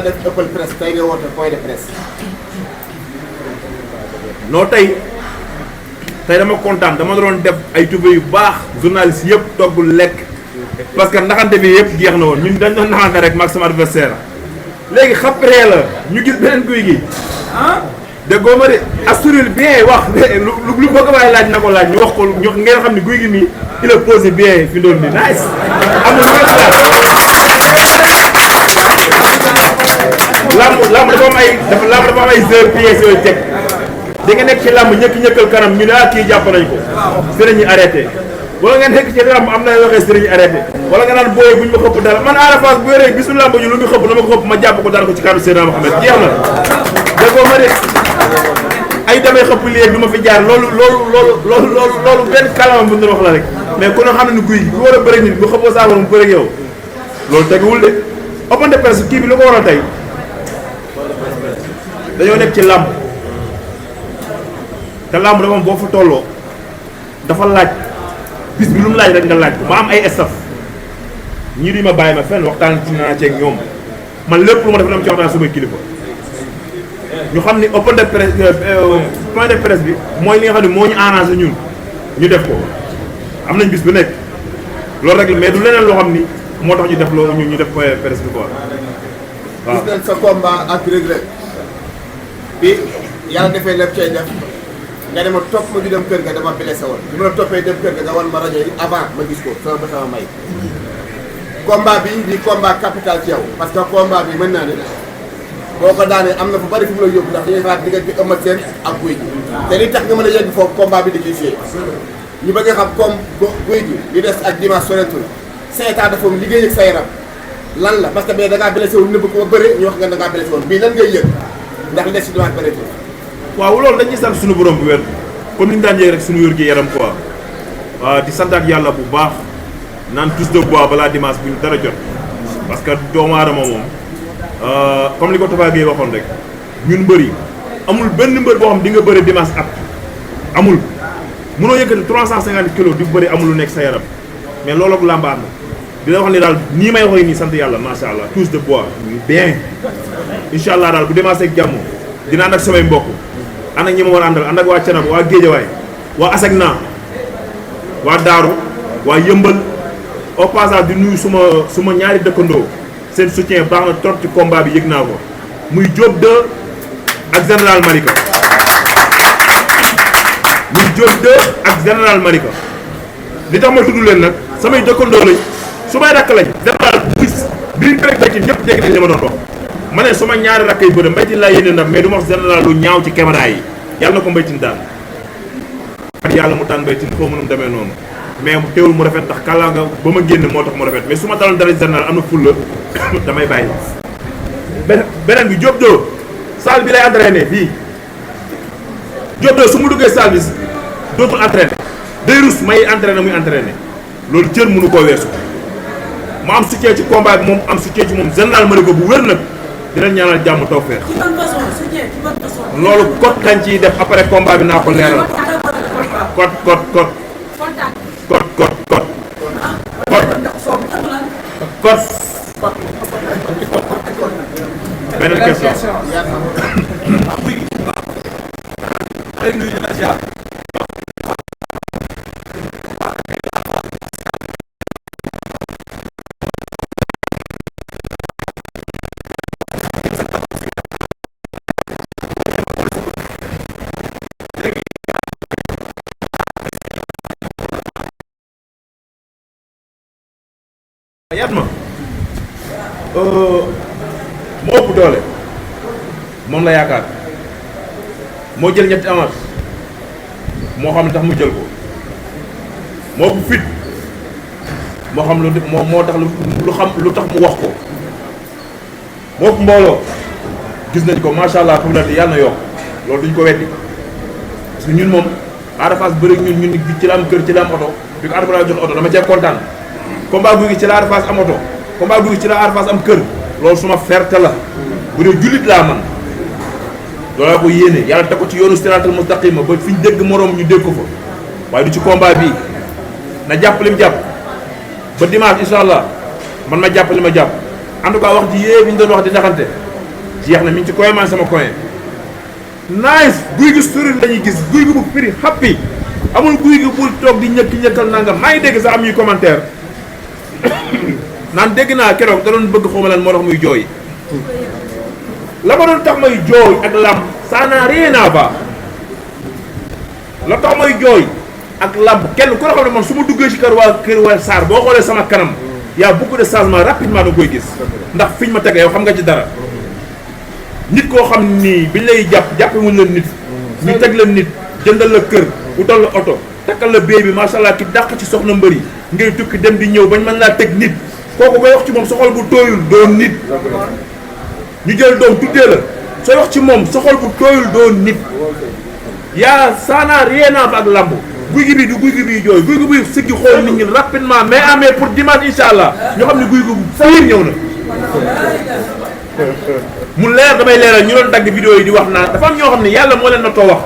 def ëppal presse tey nga woote point de presse. non tey dama kontaan dama doon def ay tubé yu baax journaliste yëpp togg lekk parce que naxante bi yëpp jeex na woon ñun dañ doon naxante rek maag sama adversaire léegi xapree la ñu gis beneen guy gi déggoo ma de assuré bien wax lu bëgg waaye laaj na ko laaj ñu wax ko ñu ngeen xam ne guy gi nii il a posé bien fi doon nii nice amul lu ngeen xalaat lamb dafa am ay heures pièces yooyu teg di nga nekk ci lamb ñëkkal kanam ñu ne kii jàpp nañ ko sëriñ ñi arrêté wala nga nekk ci lamb am na waxee sëriñ ñi arrêté wala nga naan booyee buñ ma xëpp dara man Ada Fass bu yoree gisul lamb ñu lu ñu xëpp dama ko xëpp ma jàpp ko dara ko ci kàddu Seydina Mohamed jeex na déggoo ma de ay damay xëpp léegi du ma fi jaar loolu benn kalamam bu ñu wax la rek mais ku ne xam ne ni guy gi ku war a bëri nit bu xëppoo saafara mu bëri yow loolu teguwul de open de presse kii bi lu ko waral tey dañoo nekk ci làmb te làmb dafa am boo fa tolloo dafa laaj bis bi lu mu laaj rek nga laaj ma am ay staff ñii di ma bàyyi ma fenn waxtaan ci naa ceeg ñoom man lépp lu ma def dama ci waxtaan sumay kilifa ñu xam ni open de presse point de presse bi mooy li nga xam ne moo ñu arrangé ñun ñu def ko am nañ bis bu nekk loolu rek la mais du leneen loo xam ni moo tax ñu def loolu ñu def point de presse bi quoi waaw. gis nañ sa combat ak Reug Reug bi yàlla defee lépp cay def nga dema topp ma ñu dem kër ga dama blessé woon bi ma la toppee dem kër ga nga wan ma rajo yi avant ma gis ko sama ba sama may combat bi di combat capital ci yow parce que combat bi mën naa ne boo ko daanee am na fu bari fu mu la yóbbu ndax dañuy xaar diggante Eumeu Sène ak Gouye Gui te li tax nga mën a yegg foofu combat bi di ciy joué ñu bëgg a xam comme Gouye Gui li des ak dimanche soreetul sa état dafa liggéey ak sa yaram lan la parce que bee da ngaa blessé woon nëbb ko ba bëre ñu wax nga da ngaa blessé woon bii lan ngay yëg ndax li des si dimanche bëreetul. waaw loolu dañuy sant suñu borom bu wér comme ni ñu daan yéeg rek suñu wér gi yaram quoi waaw di santaat yàlla bu baax naan tous de bois balaa dimanche bu ñu dara jot parce que doomu aadama moom comme li ko Tapha Gueye waxoon rek ñun mbër yi amul benn mbër boo xam di nga bëri dimanche at amul mënoo yëkkati 350 kilos di bëri amul lu nekk sa yaram mais loolu ak làmbaat na dina wax ni daal nii may waxee nii sant yàlla macha allah tous de bois bien incha allah daal bu dimanche ak jàmm dina ànd ak samay mbokk ànd ak ñi ma war a àndal ànd ak waa Canaba waa Géejawaay waa Asegna waa Daaru waa Yëmbal au passage di nuyu suma ñaari dëkkandoo seen soutien baax na trop ci combat bi yëg naa ko muy Diop 2 ak général Malika li tax ma tudd leen nag samay dëkkandoo lañ su may rakk lañ général bis bi ñu rek baytin ñëpp dégg nañ li ma doon wax ma ne suma ñaari rakk yi bëri mbaytin laa yéene ndam mais du ma wax général lu ñaaw ci caméra yi yàlla na ko mbaytin daal at yàlla mu tànn mbaytin foo mënum demee noonu mais teewul mu rafet ndax kàllaa nga ba ma génn moo tax mu rafet mais su ma daloon dara général am na fulla damay bàyyi beneen bi Diop 2 salle bi lay entraîné fii Diop 2 su mu duggee salle bi dootul entraîné day rus may entraîné muy entraîné loolu cër mënu koo weesu mu am soutien ci combat bi moom am soutien ci moom général ma ne ko bu wér nag dinañ ñaanal jàmm taw feex loolu code kañ ciy def après combat bi naa ko leeral code beneen question yaat ma moo ëpp doole moom la yaakaar moo jël ñetti avance moo xam ne tax mu jël ko moo ëpp fit moo xam lu moo tax lu tax mu wax ko moo ëpp mbooloo gis nañ ko macha allah xam na yàlla na yokk loolu duñ ko weddi parce que ñun moom Ada Fass bëri ñun ci la am kër ci la am oto bi ko Ada Fass jox oto dama cee kontaan combat Gouye Gui ci la Ada Fass am oto combat Gouye Gui ci la Ada Fass am kër loolu suma fierté la bu dee jullit laa man loolu laa ko yéene yàlla teg ko ci yoonu siraatal mustaqima ba fi ñu dégg moroom ñu dégg ko fa waaye du ci combat bii na jàpp li mu jàpp ba dimanche incha allah man ma jàpp li ma jàpp en tout cas wax ji yée bi ñu doon wax di naxante jeex na mi ngi ci coin man sama coin nice guy gi sori lañuy gis guy gi bu firi happy amul guy gi bu toog di ñëkkal nangam maa ngi dégg sax am ñuy commentaire naan dégg naa keroog da doon bëgg xawma lan moo tax muy jooy la ma doon tax may jooy ak lamb ça n'a rien à voir la tax may jooy ak lamb kenn ku ne xam ne man su ma duggee ci kër waa Sarr boo xoolee sama kanam y a beaucoup de changements rapidement da koy gis ndax fiñ ma tege yow xam nga ci dara nit koo xam nii biñ lay jàppe wuñ la nit ñu teg la nit jëndal la kër utal la oto takkal la béy bi macha allah ki dàq ci soxna mbëri ngay tukki dem di ñëw bañ mën laa teg nit kooku bay wax ci moom sa xol bu tooyul doon nit ñu jël doom tuddee la sooy wax ci moom sa xol bu tooyul doon nit yaa ça n'a rien à voir ak lamb guy gi bii du guy gi bii jooy guy gi bii siggi xool nit ñi rapidement mais amee pour dimanche incha allah ñoo xam ne guy gi fiir ñëw na mu leer damay leeral ñu doon dagg vidéo yi di wax naan dafa am ñoo xam ne yàlla moo leen na too wax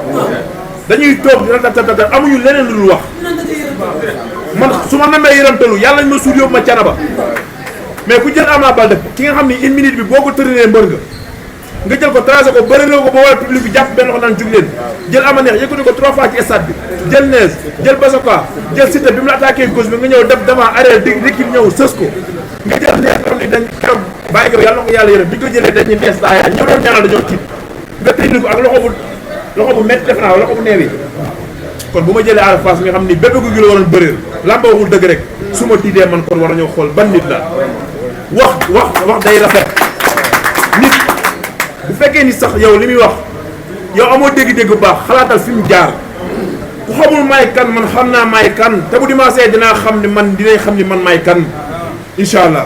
dañuy toog ratatata amuñu leneen lu dul wax man su ma namee yëramtalu yàlla ñu ma suur yóbbu ma canaba mais ku jël Ama Baldé ki nga xam ni une minute bi boo ko tërinee mbër nga jël ko tracé ko bëriloo ko ba wala public bi jàpp benn loxo naan jug leen jël ama neex yëkkati ko 3 fois ci stade bi jël nees jël basoka jël Siteu bi mu la attaqué gauche bi nga ñëw def devant arrière di rikib ñëw sës ko nga jël nees xam ne dañ keroog bàyyi ko yàlla na ko yàlla yërëm bi ñu ko jëlee dañuy nees daa ñëw doon ñaanal dañoo tiit nga tëj ko ak loxo bu métti def naa loxo bu neewi kon bu ma jëlee Ada Fass nga xam ni bépp gu gi la waroon bëreel lamba waxul dëgg rek su ma tiitee man kon war a ñëw xool ban nit la wax day rafet nit bu fekkee ni sax yow li muy wax yow amoo dégg-dégg bu baax xalaatal fi mu jaar ku xamul may kan man xam naa may kan te bu dimanche dinaa xam ni man dinañ xam ni man may kan incha allah.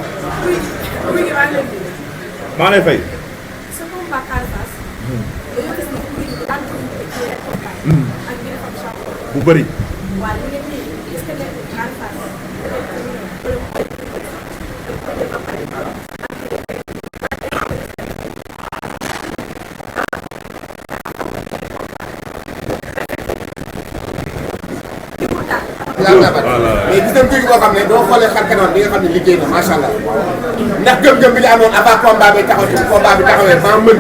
maa lay fay. bu bëri. mais gis nañ boo xam ne doo xoolee xar kanam bi nga xam ne liggéey na macha allah ndax gëm-gëm bi la amoon avant combat bi taxaw ci combat bi taxawee maa mën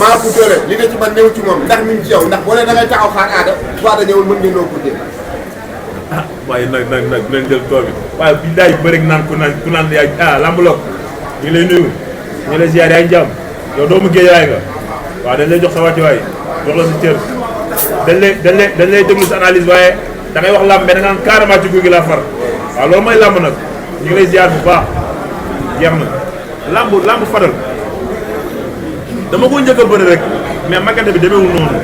maa ko doole li nga ci man néew ci moom ndax mi ngi ci yow ndax boo lee da ngay taxaw xaar aada bu aada ñëwul mën ngeen noo ko dee waaye nag bu leen jël tool bi waaye bi daay bëri naan ku naan yaay lamb lok ñu ngi lay nuyu ñu ngi lay ziar yaa ngi jàmm yow doomu géejawaay nga waaw dañ lay jox sa wàccuwaay jox la sa cër dañ lay déglu sa analyse waaye da ngay wax lamb mais da nga naan carrément ci guy gi laa far waaw loolu mooy lamb nag ñu ngi lay ziar bu baax jeex na lamb Fadal dama ko njëkk a bëri rek mais magante bi demeewul noonu